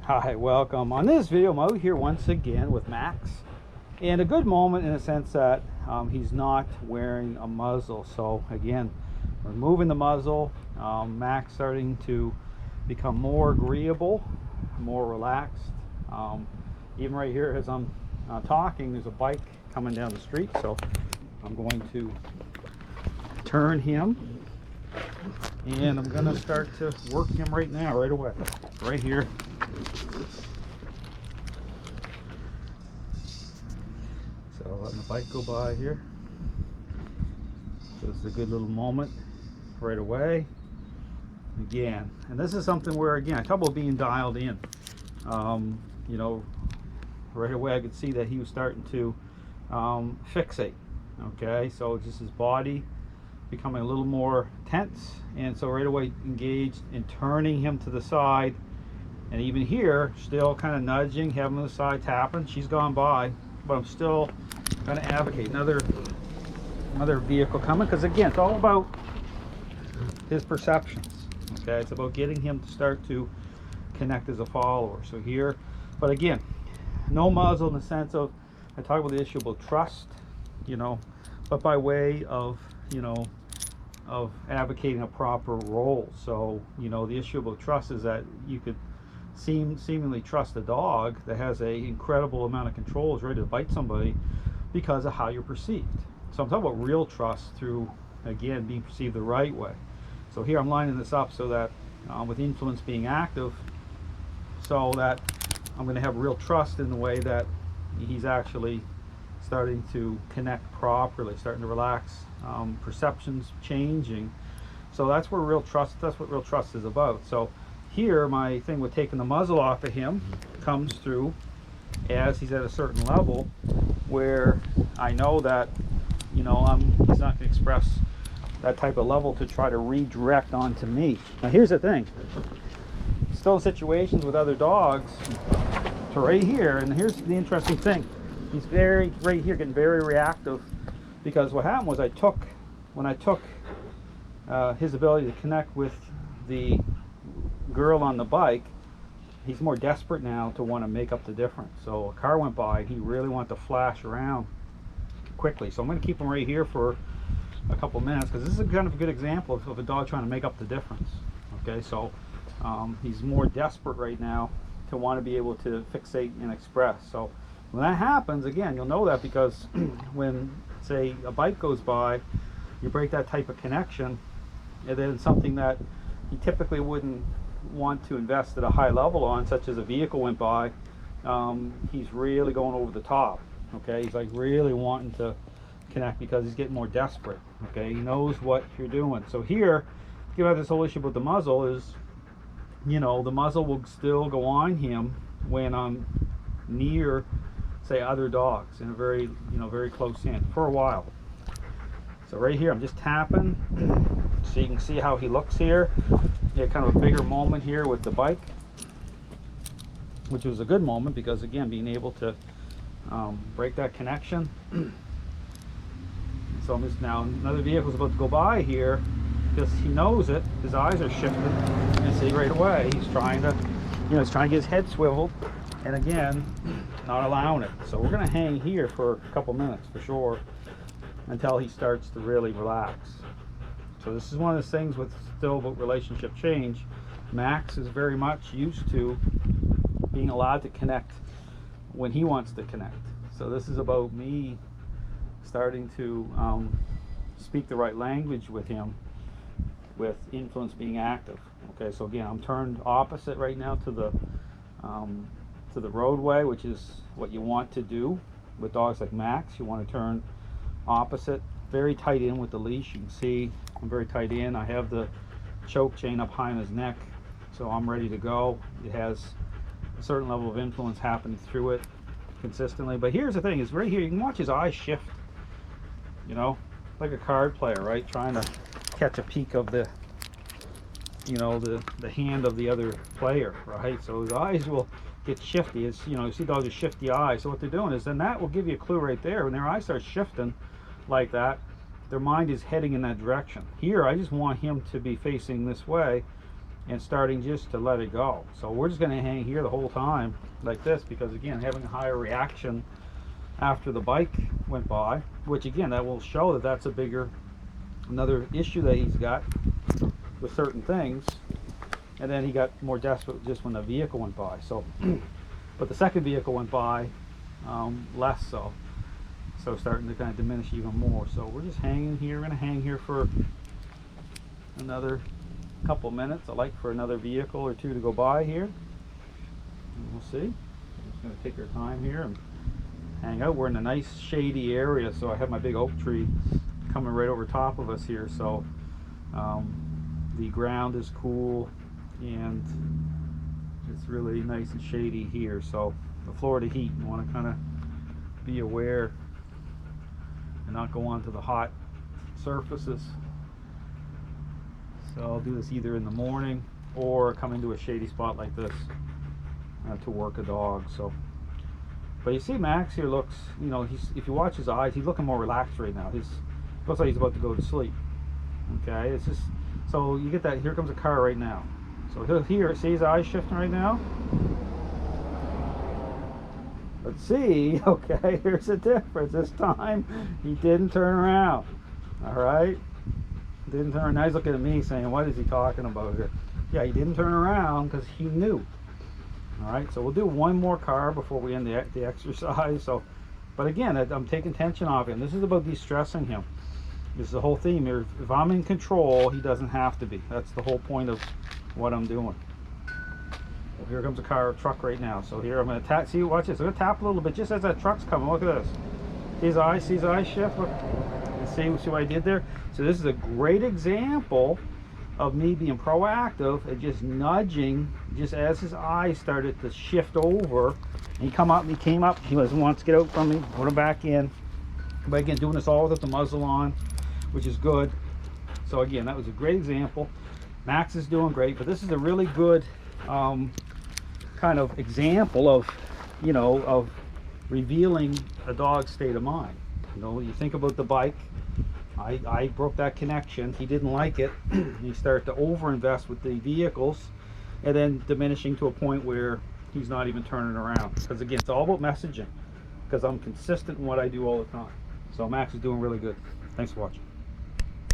Hi, welcome. On this video, I'm out here once again with Max, and a good moment in the sense that he's not wearing a muzzle. So again, removing the muzzle, Max starting to become more agreeable, more relaxed. Even right here as I'm talking, there's a bike coming down the street, so I'm going to turn him, and I'm going to start to work him right now, right away, right here. So letting the bike go by here. So this is a good little moment right away. Again, and this is something where, again, I talk about being dialed in. You know, right away I could see that he was starting to fixate. Okay, so just his body becoming a little more tense, and so right away engaged in turning him to the side. And even here, still kind of nudging, having the side tapping. She's gone by, but I'm still going to advocate another vehicle coming, because again, it's all about his perceptions. Okay, it's about getting him to start to connect as a follower. So here, but again, no muzzle in the sense of, I talk about the issue about trust, you know, but by way of, you know, of advocating a proper role. So, you know, the issue about trust is that you could seemingly trust a dog that has a incredible amount of control, is ready to bite somebody because of how you're perceived. So I'm talking about real trust through, again, being perceived the right way. So here I'm lining this up so that with influence being active, so that I'm going to have real trust in the way that he's actually starting to connect properly, starting to relax, perceptions changing. So that's where real trust, that's what real trust is about. So here, my thing with taking the muzzle off of him comes through as he's at a certain level where I know that, you know, he's not going to express that type of level to try to redirect onto me. Now here's the thing, still in situations with other dogs, to right here, and here's the interesting thing, he's right here getting very reactive, because what happened was when I took his ability to connect with the girl on the bike, he's more desperate now to want to make up the difference. So a car went by, he really wanted to flash around quickly. So I'm going to keep him right here for a couple minutes, because this is kind of a good example of a dog trying to make up the difference. Okay, so he's more desperate right now to want to be able to fixate and express. So when that happens, again, you'll know that because when, say, a bike goes by, you break that type of connection, and then something that he typically wouldn't want to invest at a high level on, such as a vehicle went by, he's really going over the top. Okay, he's like really wanting to connect because he's getting more desperate. Okay, he knows what you're doing. So here, you have this whole issue with the muzzle is, you know, the muzzle will still go on him when I'm near, say, other dogs in a very, you know, very close in for a while. So right here, I'm just tapping, so you can see how he looks here. Yeah, kind of a bigger moment here with the bike, which was a good moment because, again, being able to break that connection. So I'm just now, another vehicle's about to go by here, because he knows it. His eyes are shifting, and see right away he's trying to, you know, he's trying to get his head swiveled, and again, not allowing it. So we're going to hang here for a couple minutes for sure, until he starts to really relax. So this is one of those things with still about relationship change. Max is very much used to being allowed to connect when he wants to connect. So this is about me starting to speak the right language with him, with influence being active. Okay, so again, I'm turned opposite right now to the roadway, which is what you want to do with dogs like Max. You want to turn opposite, very tight in with the leash. You can see I'm very tight in. I have the choke chain up high on his neck, so I'm ready to go. It has a certain level of influence happening through it consistently. But here's the thing, is right here you can watch his eyes shift, you know, like a card player, right, trying to catch a peek of the, you know, the hand of the other player, right? So his eyes will get shifty. It's, you know, you see dogs with shifty eyes. So what they're doing is, then that will give you a clue right there. When their eyes start shifting like that, their mind is heading in that direction. Here, I just want him to be facing this way, and starting just to let it go. So we're just going to hang here the whole time like this, because again, having a higher reaction after the bike went by, which again, that will show that that's another issue that he's got with certain things. And then he got more desperate just when the vehicle went by. So but the second vehicle went by, less so starting to kind of diminish even more. So we're just hanging here. We're going to hang here for another couple minutes. I like for another vehicle or two to go by here, and we'll see. I'm just going to take our time here and hang out. We're in a nice shady area, so I have my big oak tree coming right over top of us here, so the ground is cool and it's really nice and shady here. So the Florida heat, you want to kind of be aware and not go onto the hot surfaces. So I'll do this either in the morning or come into a shady spot like this to work a dog. So, but you see Max here looks, you know, if you watch his eyes, he's looking more relaxed right now. Looks like he's about to go to sleep. Okay, it's just, so you get that, here comes a car right now. So he'll hear, see his eyes shifting right now? Let's see, okay, here's the difference. This time, he didn't turn around, all right? Didn't turn, now he's looking at me saying, what is he talking about here? Yeah, he didn't turn around because he knew. All right, so we'll do one more car before we end the exercise. So, but again, I'm taking tension off him. This is about de-stressing him. This is the whole theme here. If I'm in control, he doesn't have to be. That's the whole point of what I'm doing. Well, here comes a truck right now. So here I'm going to tap. See, watch this. I'm going to tap a little bit just as that truck's coming. Look at this. See his eyes shift. Look. See what I did there? So this is a great example of me being proactive and just nudging, just as his eyes started to shift over. And he came up. He wants to get out from me. Put him back in. But again, doing this all without the muzzle on, which is good. So again, that was a great example. Max is doing great, but this is a really good kind of example of, you know, of revealing a dog's state of mind. You know, you think about the bike. I broke that connection. He didn't like it. He started to overinvest with the vehicles, and then diminishing to a point where he's not even turning around. Because again, it's all about messaging. Because I'm consistent in what I do all the time. So Max is doing really good. Thanks for watching.